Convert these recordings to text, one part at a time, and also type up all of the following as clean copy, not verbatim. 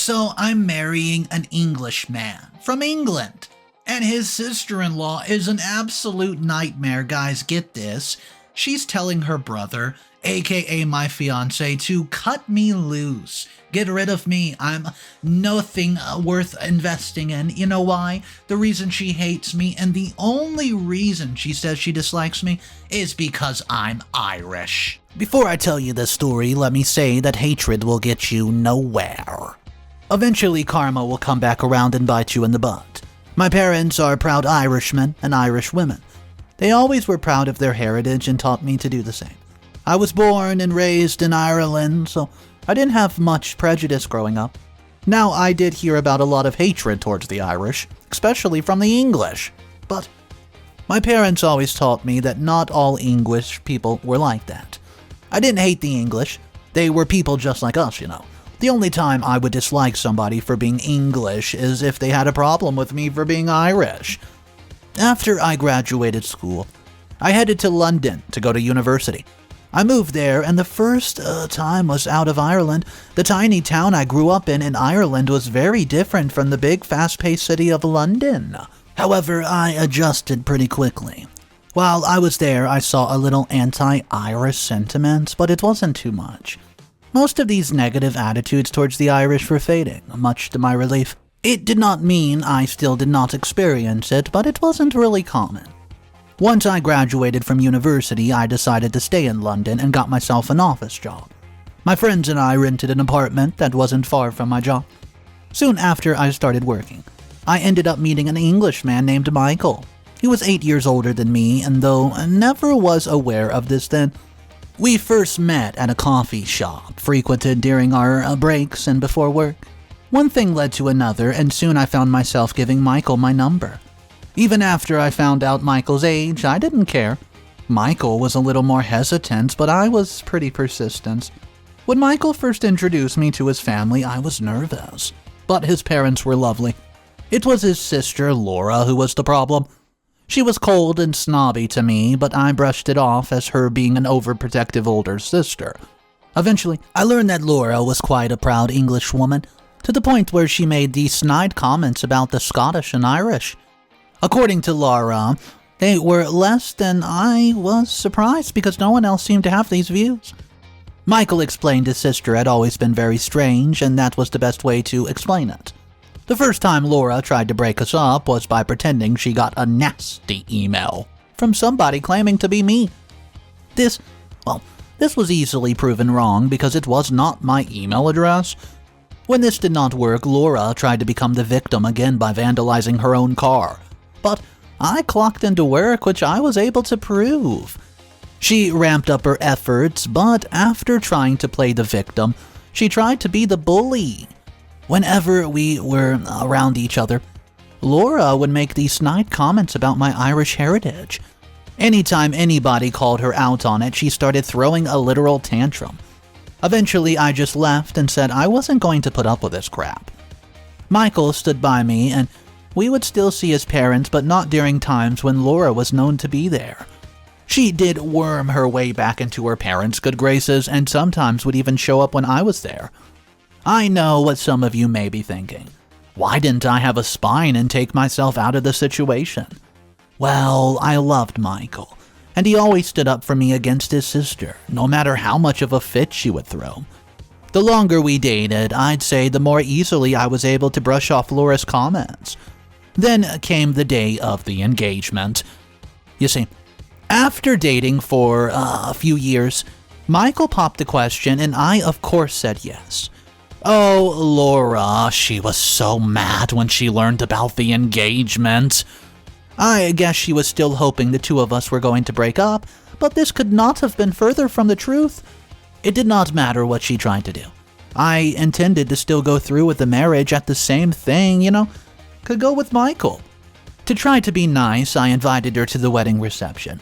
So I'm marrying an Englishman from England, and his sister-in-law is an absolute nightmare, guys. Get this. She's telling her brother, aka my fiancé, to cut me loose. Get rid of me. I'm nothing worth investing in. You know why? The reason she hates me, and the only reason she says she dislikes me, is because I'm Irish. Before I tell you this story, let me say that hatred will get you nowhere. Eventually, karma will come back around and bite you in the butt. My parents are proud Irishmen and Irish women. They always were proud of their heritage and taught me to do the same. I was born and raised in Ireland, so I didn't have much prejudice growing up. Now, I did hear about a lot of hatred towards the Irish, especially from the English. But my parents always taught me that not all English people were like that. I didn't hate the English. They were people just like us, you know. The only time I would dislike somebody for being English is if they had a problem with me for being Irish. After I graduated school, I headed to London to go to university. I moved there, and the first time was out of Ireland. The tiny town I grew up in Ireland was very different from the big, fast-paced city of London. However, I adjusted pretty quickly. While I was there, I saw a little anti-Irish sentiment, but it wasn't too much. Most of these negative attitudes towards the Irish were fading, much to my relief. It did not mean I still did not experience it, but it wasn't really common. Once I graduated from university, I decided to stay in London and got myself an office job. My friends and I rented an apartment that wasn't far from my job. Soon after I started working, I ended up meeting an Englishman named Michael. He was 8 years older than me, and though I never was aware of this then, we first met at a coffee shop, frequented during our breaks and before work. One thing led to another, and soon I found myself giving Michael my number. Even after I found out Michael's age, I didn't care. Michael was a little more hesitant, but I was pretty persistent. When Michael first introduced me to his family, I was nervous, but his parents were lovely. It was his sister, Laura, who was the problem. She was cold and snobby to me, but I brushed it off as her being an overprotective older sister. Eventually, I learned that Laura was quite a proud English woman, to the point where she made these snide comments about the Scottish and Irish. According to Laura, they were less than I was surprised because no one else seemed to have these views. Michael explained his sister had always been very strange, and that was the best way to explain it. The first time Laura tried to break us up was by pretending she got a nasty email from somebody claiming to be me. This was easily proven wrong because it was not my email address. When this did not work, Laura tried to become the victim again by vandalizing her own car. But I clocked into work, which I was able to prove. She ramped up her efforts, but after trying to play the victim, she tried to be the bully. Whenever we were around each other, Laura would make these snide comments about my Irish heritage. Anytime anybody called her out on it, she started throwing a literal tantrum. Eventually, I just left and said I wasn't going to put up with this crap. Michael stood by me, and we would still see his parents, but not during times when Laura was known to be there. She did worm her way back into her parents' good graces, and sometimes would even show up when I was there. I know what some of you may be thinking. Why didn't I have a spine and take myself out of the situation? Well, I loved Michael, and he always stood up for me against his sister, no matter how much of a fit she would throw. The longer we dated, I'd say the more easily I was able to brush off Laura's comments. Then came the day of the engagement. You see, after dating for a few years, Michael popped the question, and I, of course, said yes. Oh, Laura, she was so mad when she learned about the engagement. I guess she was still hoping the two of us were going to break up, but this could not have been further from the truth. It did not matter what she tried to do. I intended to still go through with the marriage at the same thing, could go with Michael. To try to be nice, I invited her to the wedding reception.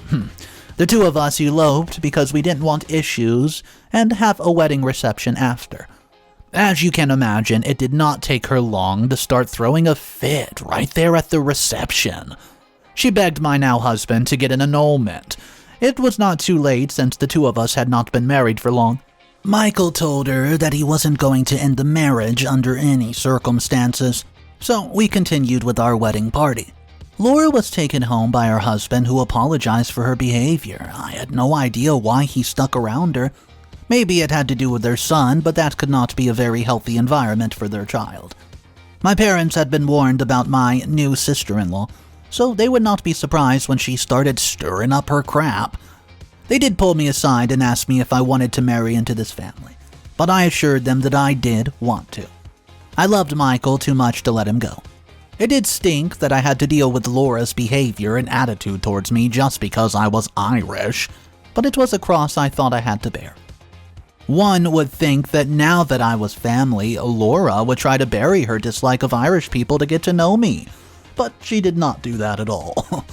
The two of us eloped because we didn't want issues and have a wedding reception after. As you can imagine, it did not take her long to start throwing a fit right there at the reception. She begged my now husband to get an annulment. It was not too late since the two of us had not been married for long. Michael told her that he wasn't going to end the marriage under any circumstances, so we continued with our wedding party. Laura was taken home by her husband, who apologized for her behavior. I had no idea why he stuck around her. Maybe it had to do with their son, but that could not be a very healthy environment for their child. My parents had been warned about my new sister-in-law, so they would not be surprised when she started stirring up her crap. They did pull me aside and ask me if I wanted to marry into this family, but I assured them that I did want to. I loved Michael too much to let him go. It did stink that I had to deal with Laura's behavior and attitude towards me just because I was Irish, but it was a cross I thought I had to bear. One would think that now that I was family, Laura would try to bury her dislike of Irish people to get to know me, but she did not do that at all.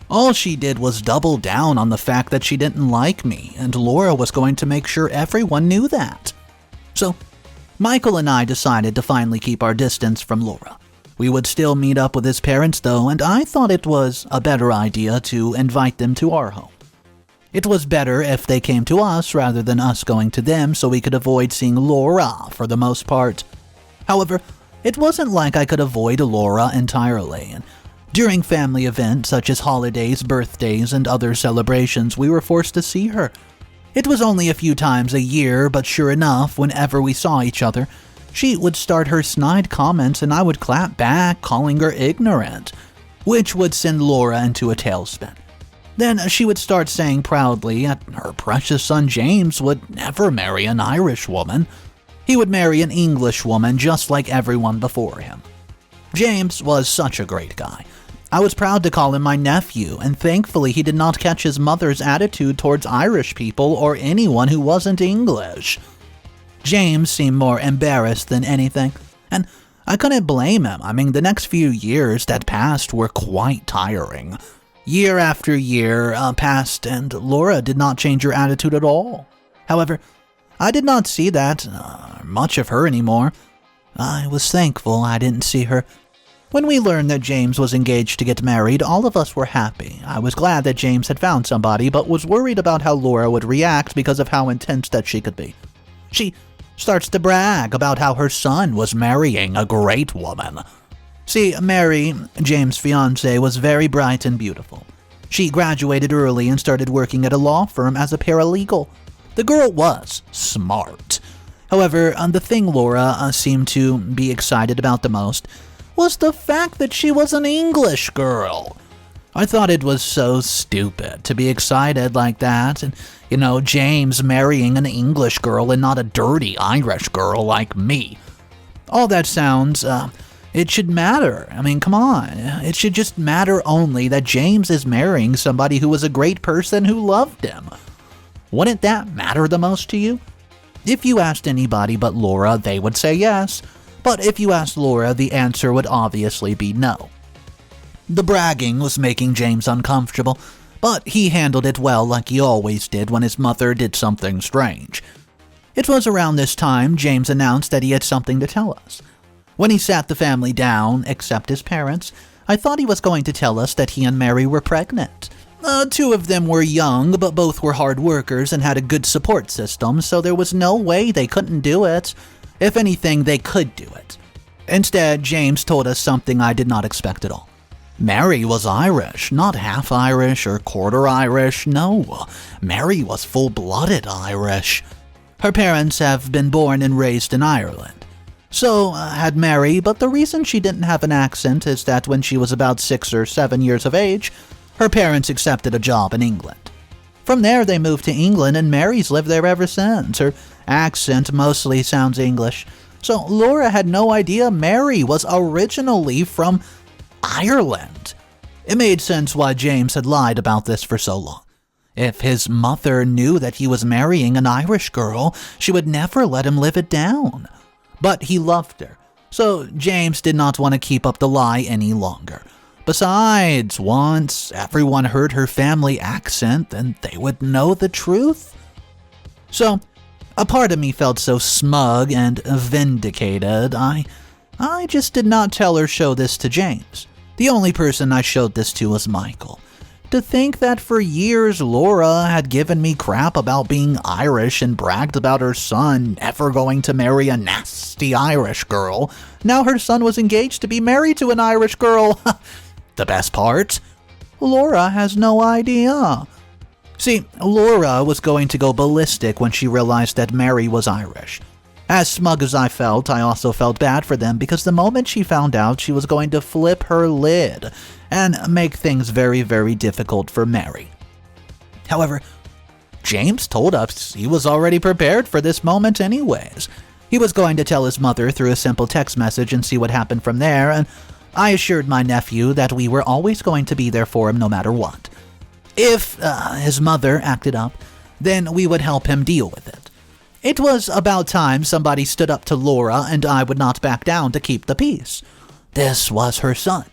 All she did was double down on the fact that she didn't like me, and Laura was going to make sure everyone knew that. So, Michael and I decided to finally keep our distance from Laura. We would still meet up with his parents though, and I thought it was a better idea to invite them to our home. It was better if they came to us rather than us going to them, so we could avoid seeing Laura for the most part. However, it wasn't like I could avoid Laura entirely, and during family events such as holidays, birthdays, and other celebrations, we were forced to see her. It was only a few times a year, but sure enough, whenever we saw each other, she would start her snide comments and I would clap back, calling her ignorant, which would send Laura into a tailspin. Then she would start saying proudly that her precious son James would never marry an Irish woman. He would marry an English woman just like everyone before him. James was such a great guy. I was proud to call him my nephew, and thankfully he did not catch his mother's attitude towards Irish people or anyone who wasn't English. James seemed more embarrassed than anything, and I couldn't blame him. I mean, the next few years that passed were quite tiring. Year after year passed, and Laura did not change her attitude at all. However, I did not see that much of her anymore. I was thankful I didn't see her. When we learned that James was engaged to get married, all of us were happy. I was glad that James had found somebody, but was worried about how Laura would react because of how intense that she could be. She starts to brag about how her son was marrying a great woman. See, Mary, James' fiancée, was very bright and beautiful. She graduated early and started working at a law firm as a paralegal. The girl was smart. However, the thing Laura seemed to be excited about the most was the fact that she was an English girl. I thought it was so stupid to be excited like that, and, James marrying an English girl and not a dirty Irish girl like me. All that sounds, it should matter. I mean, come on. It should just matter only that James is marrying somebody who was a great person who loved him. Wouldn't that matter the most to you? If you asked anybody but Laura, they would say yes. But if you asked Laura, the answer would obviously be no. The bragging was making James uncomfortable, but he handled it well like he always did when his mother did something strange. It was around this time James announced that he had something to tell us. When he sat the family down, except his parents, I thought he was going to tell us that he and Mary were pregnant. Two of them were young, but both were hard workers and had a good support system, so there was no way they couldn't do it. If anything, they could do it. Instead, James told us something I did not expect at all. Mary was Irish, not half Irish or quarter Irish, no. Mary was full-blooded Irish. Her parents have been born and raised in Ireland. So had Mary, but the reason she didn't have an accent is that when she was about 6 or 7 years of age, her parents accepted a job in England. From there, they moved to England, and Mary's lived there ever since. Her accent mostly sounds English. So Laura had no idea Mary was originally from Ireland. It made sense why James had lied about this for so long. If his mother knew that he was marrying an Irish girl, she would never let him live it down. But he loved her, so James did not want to keep up the lie any longer. Besides, once everyone heard her family accent, then they would know the truth. So, a part of me felt so smug and vindicated, I just did not tell or show this to James. The only person I showed this to was Michael. To think that for years Laura had given me crap about being Irish and bragged about her son never going to marry a nasty Irish girl. Now her son was engaged to be married to an Irish girl. The best part? Laura has no idea. See, Laura was going to go ballistic when she realized that Mary was Irish. As smug as I also felt bad for them because the moment she found out, she was going to flip her lid and make things very, very difficult for Mary. However, James told us he was already prepared for this moment anyways. He was going to tell his mother through a simple text message and see what happened from there, and I assured my nephew that we were always going to be there for him no matter what. If his mother acted up, then we would help him deal with it. It was about time somebody stood up to Laura, and I would not back down to keep the peace. This was her son.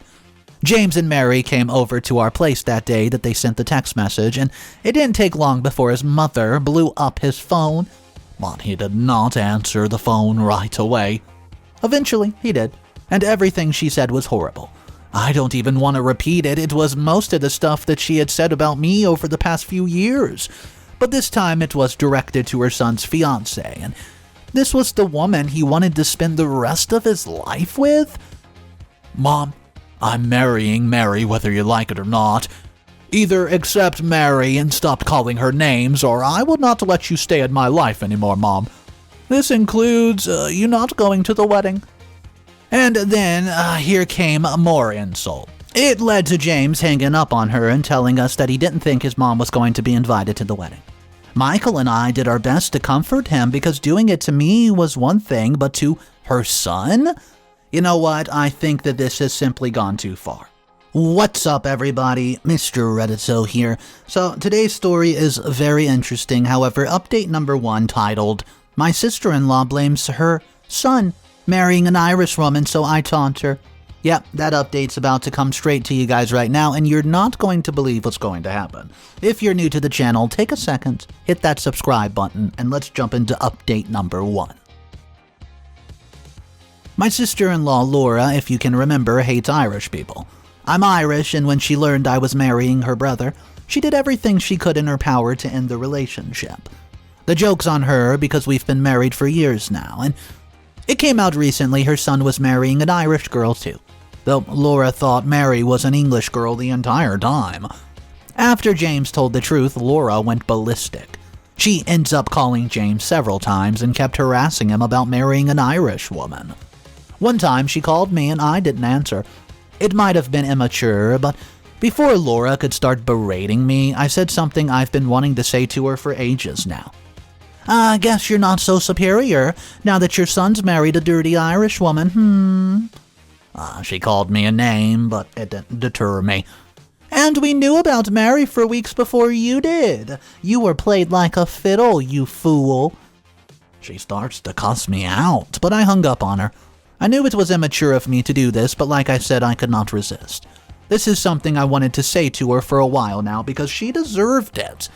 James and Mary came over to our place that day that they sent the text message, and it didn't take long before his mother blew up his phone, but he did not answer the phone right away. Eventually, he did, and everything she said was horrible. I don't even want to repeat it. It was most of the stuff that she had said about me over the past few years. But this time it was directed to her son's fiancée, and this was the woman he wanted to spend the rest of his life with? Mom, I'm marrying Mary whether you like it or not. Either accept Mary and stop calling her names, or I will not let you stay in my life anymore, Mom. This includes you not going to the wedding. And then here came more insult. It led to James hanging up on her and telling us that he didn't think his mom was going to be invited to the wedding. Michael and I did our best to comfort him because doing it to me was one thing, but to her son? You know what? I think that this has simply gone too far. What's up, everybody? Mr. Reddito here. So today's story is very interesting. However, update number 1 titled, "My sister-in-law blames her son marrying an Irish woman, so I taunt her." Yep, that update's about to come straight to you guys right now, and you're not going to believe what's going to happen. If you're new to the channel, take a second, hit that subscribe button, and let's jump into update number 1. My sister-in-law Laura, if you can remember, hates Irish people. I'm Irish, and when she learned I was marrying her brother, she did everything she could in her power to end the relationship. The joke's on her because we've been married for years now, and it came out recently her son was marrying an Irish girl too, though Laura thought Mary was an English girl the entire time. After James told the truth, Laura went ballistic. She ends up calling James several times and kept harassing him about marrying an Irish woman. One time she called me and I didn't answer. It might have been immature, but before Laura could start berating me, I said something I've been wanting to say to her for ages now. "I guess you're not so superior, now that your son's married a dirty Irish woman, She called me a name, but it didn't deter me. "And we knew about Mary for weeks before you did. You were played like a fiddle, you fool." She starts to cuss me out, but I hung up on her. I knew it was immature of me to do this, but like I said, I could not resist. This is something I wanted to say to her for a while now because she deserved it.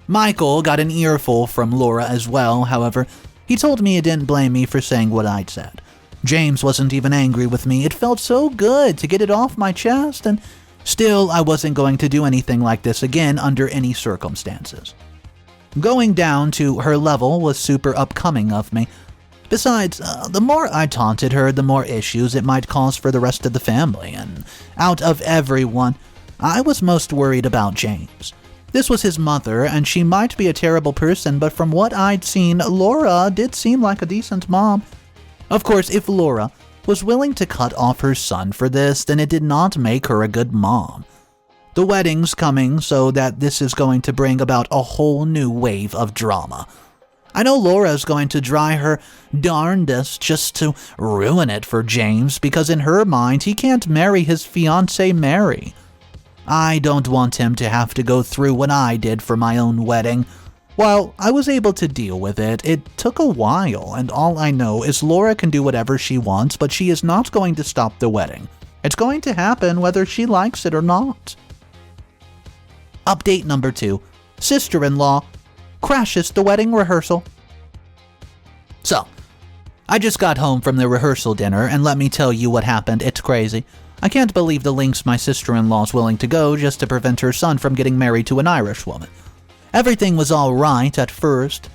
Michael got an earful from Laura as well, however, he told me he didn't blame me for saying what I'd said. James wasn't even angry with me. It felt so good to get it off my chest, and still I wasn't going to do anything like this again under any circumstances. Going down to her level was super upcoming of me. Besides, the more I taunted her, the more issues it might cause for the rest of the family, and out of everyone, I was most worried about James. This was his mother, and she might be a terrible person, but from what I'd seen, Laura did seem like a decent mom. Of course, if Laura was willing to cut off her son for this, then it did not make her a good mom. The wedding's coming, so that this is going to bring about a whole new wave of drama. I know Laura's going to try her darndest just to ruin it for James, because in her mind, he can't marry his fiancée Mary. I don't want him to have to go through what I did for my own wedding. While I was able to deal with it, it took a while, and all I know is Laura can do whatever she wants, but she is not going to stop the wedding. It's going to happen whether she likes it or not. Update number 2. Sister-in-law crashes the wedding rehearsal. So, I just got home from the rehearsal dinner, and let me tell you what happened. It's crazy. I can't believe the lengths my sister-in-law's willing to go just to prevent her son from getting married to an Irish woman. Everything was all right at first.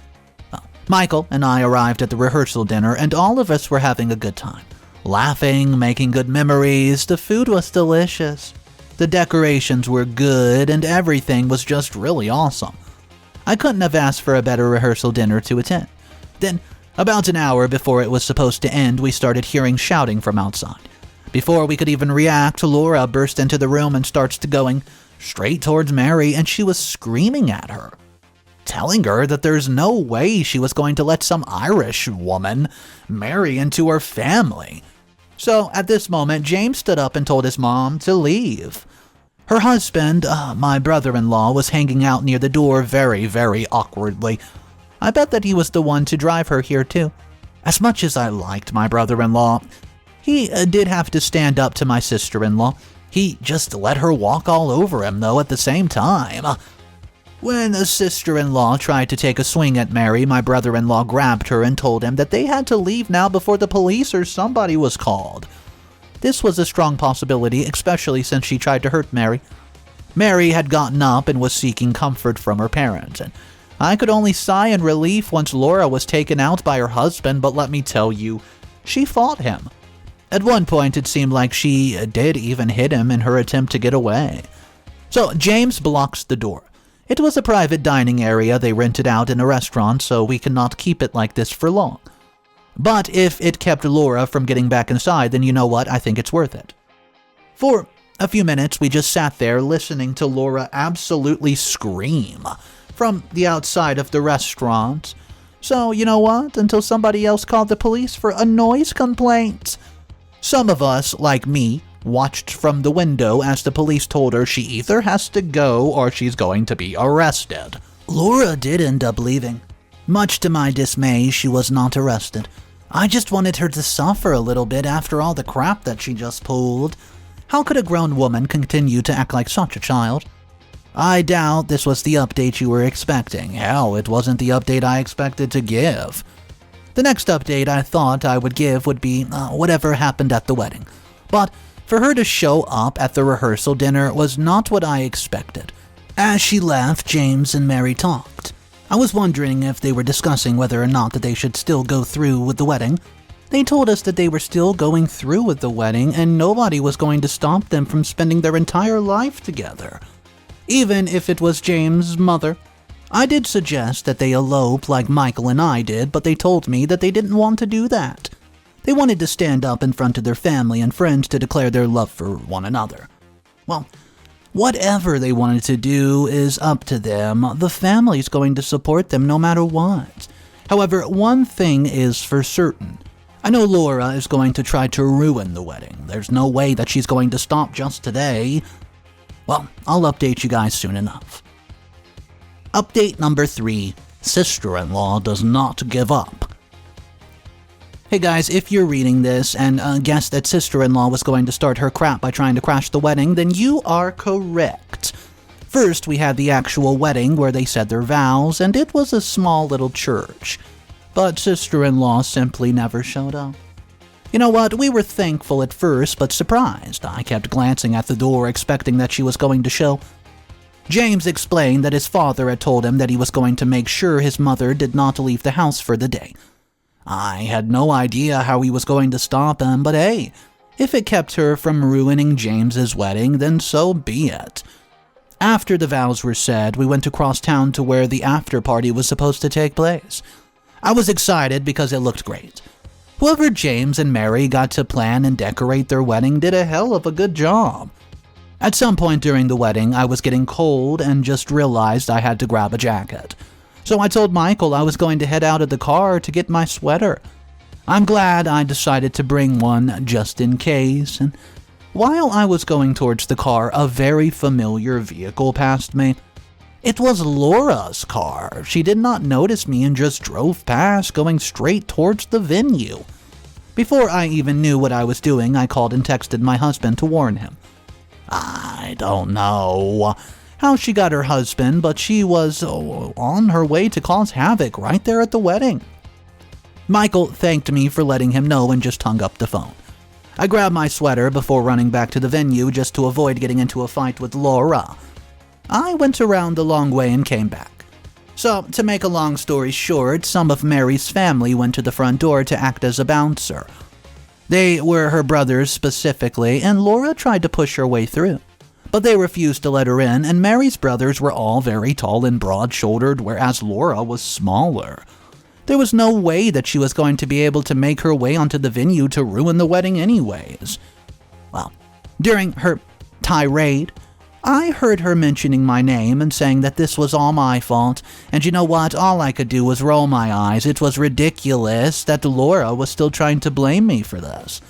Michael and I arrived at the rehearsal dinner, and all of us were having a good time. Laughing, making good memories. The food was delicious. The decorations were good, and everything was just really awesome. I couldn't have asked for a better rehearsal dinner to attend. Then, about an hour before it was supposed to end, we started hearing shouting from outside. Before we could even react, Laura burst into the room and starts going straight towards Mary, and she was screaming at her, telling her that there's no way she was going to let some Irish woman marry into her family. So at this moment, James stood up and told his mom to leave. Her husband, my brother-in-law, was hanging out near the door very, very awkwardly. I bet that he was the one to drive her here too. As much as I liked my brother-in-law, he did have to stand up to my sister-in-law. He just let her walk all over him, though, at the same time. When a sister-in-law tried to take a swing at Mary, my brother-in-law grabbed her and told him that they had to leave now before the police or somebody was called. This was a strong possibility, especially since she tried to hurt Mary. Mary had gotten up and was seeking comfort from her parents, and I could only sigh in relief once Laura was taken out by her husband, but let me tell you, she fought him. At one point, it seemed like she did even hit him in her attempt to get away. So James blocks the door. It was a private dining area they rented out in a restaurant, so we cannot keep it like this for long. But if it kept Laura from getting back inside, then you know what? I think it's worth it. For a few minutes, we just sat there listening to Laura absolutely scream from the outside of the restaurant. So, you know what? Until somebody else called the police for a noise complaint. Some of us, like me, watched from the window as the police told her she either has to go or she's going to be arrested. Laura did end up leaving. Much to my dismay, she was not arrested. I just wanted her to suffer a little bit after all the crap that she just pulled. How could a grown woman continue to act like such a child? I doubt this was the update you were expecting. Hell, it wasn't the update I expected to give. The next update I thought I would give would be whatever happened at the wedding. But for her to show up at the rehearsal dinner was not what I expected. As she left, James and Mary talked. I was wondering if they were discussing whether or not that they should still go through with the wedding. They told us that they were still going through with the wedding and nobody was going to stop them from spending their entire life together. Even if it was James' mother. I did suggest that they elope like Michael and I did, but they told me that they didn't want to do that. They wanted to stand up in front of their family and friends to declare their love for one another. Well, whatever they wanted to do is up to them. The family's going to support them no matter what. However, one thing is for certain. I know Laura is going to try to ruin the wedding. There's no way that she's going to stop just today. Well, I'll update you guys soon enough. Update number 3. Sister-in-law does not give up. Hey guys, if you're reading this and guessed that sister-in-law was going to start her crap by trying to crash the wedding, then you are correct. First, we had the actual wedding where they said their vows, and it was a small little church. But sister-in-law simply never showed up. You know what, we were thankful at first, but surprised. I kept glancing at the door, expecting that she was going to show. James explained that his father had told him that he was going to make sure his mother did not leave the house for the day. I had no idea how he was going to stop him, but hey, if it kept her from ruining James's wedding, then so be it. After the vows were said, we went across town to where the after party was supposed to take place. I was excited because it looked great. Whoever James and Mary got to plan and decorate their wedding did a hell of a good job. At some point during the wedding, I was getting cold and just realized I had to grab a jacket. So I told Michael I was going to head out of the car to get my sweater. I'm glad I decided to bring one just in case, and while I was going towards the car, a very familiar vehicle passed me. It was Laura's car. She did not notice me and just drove past, going straight towards the venue. Before I even knew what I was doing, I called and texted my husband to warn him. I don't know how she got her husband, but she was on her way to cause havoc right there at the wedding. Michael thanked me for letting him know and just hung up the phone. I grabbed my sweater before running back to the venue just to avoid getting into a fight with Laura. I went around the long way and came back. So, to make a long story short, some of Mary's family went to the front door to act as a bouncer. They were her brothers specifically, and Laura tried to push her way through. But they refused to let her in, and Mary's brothers were all very tall and broad-shouldered, whereas Laura was smaller. There was no way that she was going to be able to make her way onto the venue to ruin the wedding anyways. Well, during her tirade, I heard her mentioning my name and saying that this was all my fault, and you know what, all I could do was roll my eyes. It was ridiculous that Laura was still trying to blame me for this.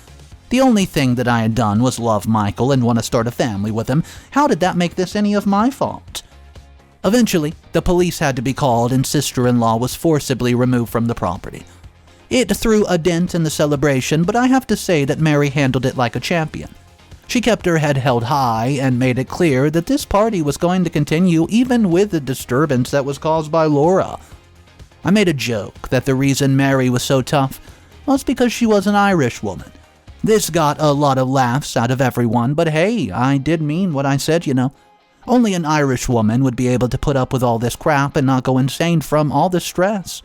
The only thing that I had done was love Michael and want to start a family with him. How did that make this any of my fault? Eventually, the police had to be called and sister-in-law was forcibly removed from the property. It threw a dent in the celebration, but I have to say that Mary handled it like a champion. She kept her head held high and made it clear that this party was going to continue even with the disturbance that was caused by Laura. I made a joke that the reason Mary was so tough was because she was an Irish woman. This got a lot of laughs out of everyone, but hey, I did mean what I said, you know. Only an Irish woman would be able to put up with all this crap and not go insane from all the stress.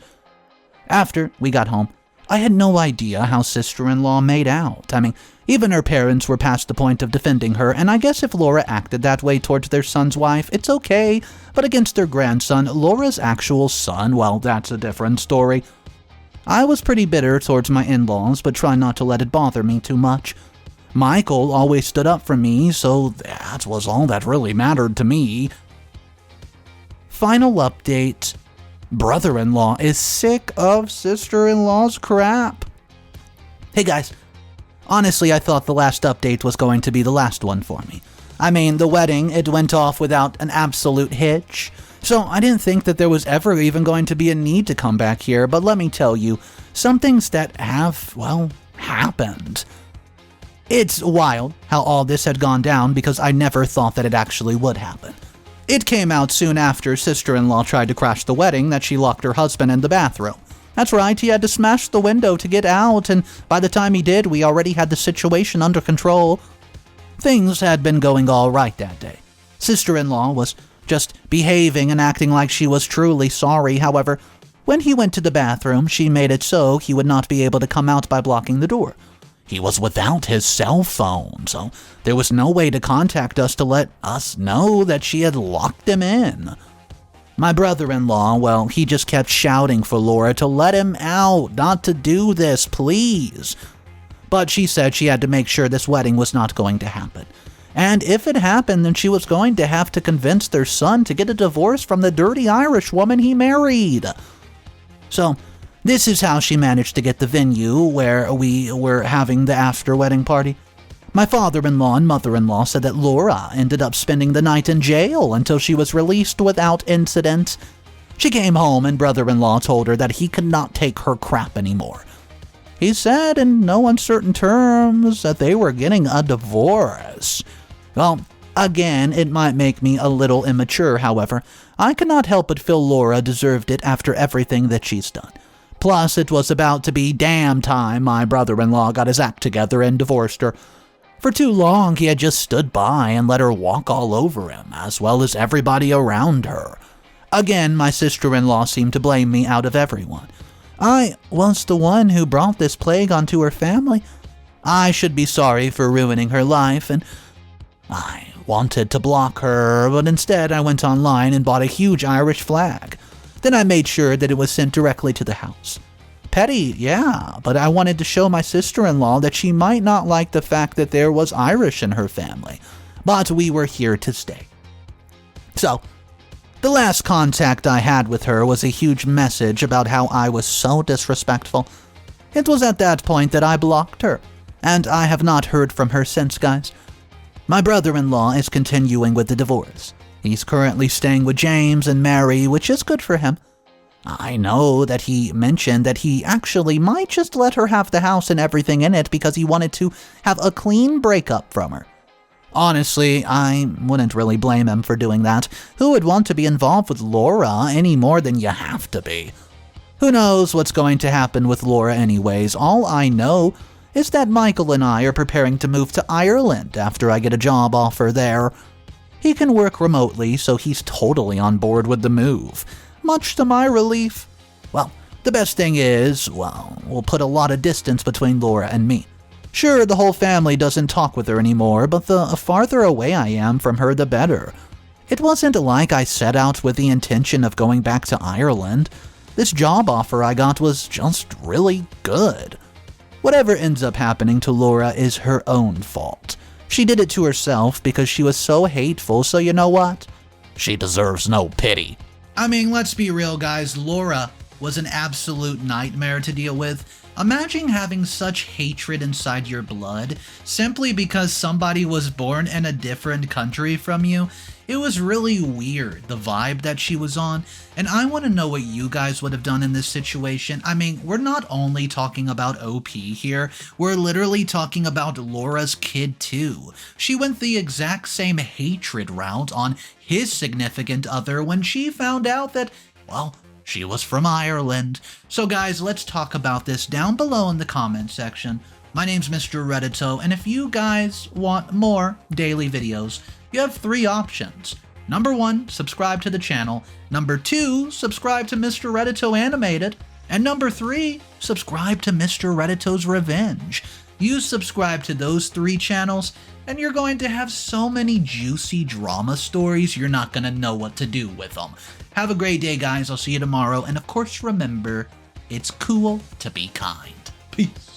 After we got home, I had no idea how sister-in-law made out. I mean, even her parents were past the point of defending her, and I guess if Laura acted that way towards their son's wife, it's okay, but against their grandson, Laura's actual son, well, that's a different story. I was pretty bitter towards my in-laws, but tried not to let it bother me too much. Michael always stood up for me, so that was all that really mattered to me. Final update. Brother-in-law is sick of sister-in-law's crap. Hey guys, honestly I thought the last update was going to be the last one for me. I mean, the wedding, it went off without an absolute hitch, so I didn't think that there was ever even going to be a need to come back here, but let me tell you, some things that have, well, happened. It's wild how all this had gone down because I never thought that it actually would happen. It came out soon after sister-in-law tried to crash the wedding that she locked her husband in the bathroom. That's right, he had to smash the window to get out, and by the time he did, we already had the situation under control. Things had been going all right that day. Sister-in-law was just behaving and acting like she was truly sorry. However, when he went to the bathroom, she made it so he would not be able to come out by blocking the door. He was without his cell phone, so there was no way to contact us to let us know that she had locked him in. My brother-in-law, well, he just kept shouting for Laura to let him out, not to do this, please. But she said she had to make sure this wedding was not going to happen. And if it happened, then she was going to have to convince their son to get a divorce from the dirty Irish woman he married. So, this is how she managed to get the venue where we were having the after-wedding party. My father-in-law and mother-in-law said that Laura ended up spending the night in jail until she was released without incident. She came home and brother-in-law told her that he could not take her crap anymore. He said in no uncertain terms that they were getting a divorce. Well, again, it might make me a little immature, however. I cannot help but feel Laura deserved it after everything that she's done. Plus, it was about to be damn time my brother-in-law got his act together and divorced her. For too long, he had just stood by and let her walk all over him, as well as everybody around her. Again, my sister-in-law seemed to blame me out of everyone. I was the one who brought this plague onto her family. I should be sorry for ruining her life, and I wanted to block her, but instead I went online and bought a huge Irish flag. Then I made sure that it was sent directly to the house. Petty, yeah, but I wanted to show my sister-in-law that she might not like the fact that there was Irish in her family, but we were here to stay. So, the last contact I had with her was a huge message about how I was so disrespectful. It was at that point that I blocked her, and I have not heard from her since, guys. My brother-in-law is continuing with the divorce. He's currently staying with James and Mary, which is good for him. I know that he mentioned that he actually might just let her have the house and everything in it because he wanted to have a clean breakup from her. Honestly, I wouldn't really blame him for doing that. Who would want to be involved with Laura any more than you have to be? Who knows what's going to happen with Laura anyways? All I know is that Michael and I are preparing to move to Ireland after I get a job offer there. He can work remotely, so he's totally on board with the move, much to my relief. Well, the best thing is, well, we'll put a lot of distance between Laura and me. Sure, the whole family doesn't talk with her anymore, but the farther away I am from her, the better. It wasn't like I set out with the intention of going back to Ireland. This job offer I got was just really good. Whatever ends up happening to Laura is her own fault. She did it to herself because she was so hateful, so you know what? She deserves no pity. I mean, let's be real, guys. Laura was an absolute nightmare to deal with. Imagine having such hatred inside your blood simply because somebody was born in a different country from you. It was really weird, the vibe that she was on, and I want to know what you guys would have done in this situation. I mean, we're not only talking about OP here, we're literally talking about Laura's kid too. She went the exact same hatred route on his significant other when she found out that, well, she was from Ireland. So guys, let's talk about this down below in the comment section. My name's Mr. Reddito, and if you guys want more daily videos, you have 3 options. Number 1, subscribe to the channel. Number 2, subscribe to Mr. Reddito Animated. And number 3, subscribe to Mr. Reddito's Revenge. You subscribe to those 3 channels, and you're going to have so many juicy drama stories, you're not going to know what to do with them. Have a great day, guys. I'll see you tomorrow. And of course, remember, it's cool to be kind. Peace.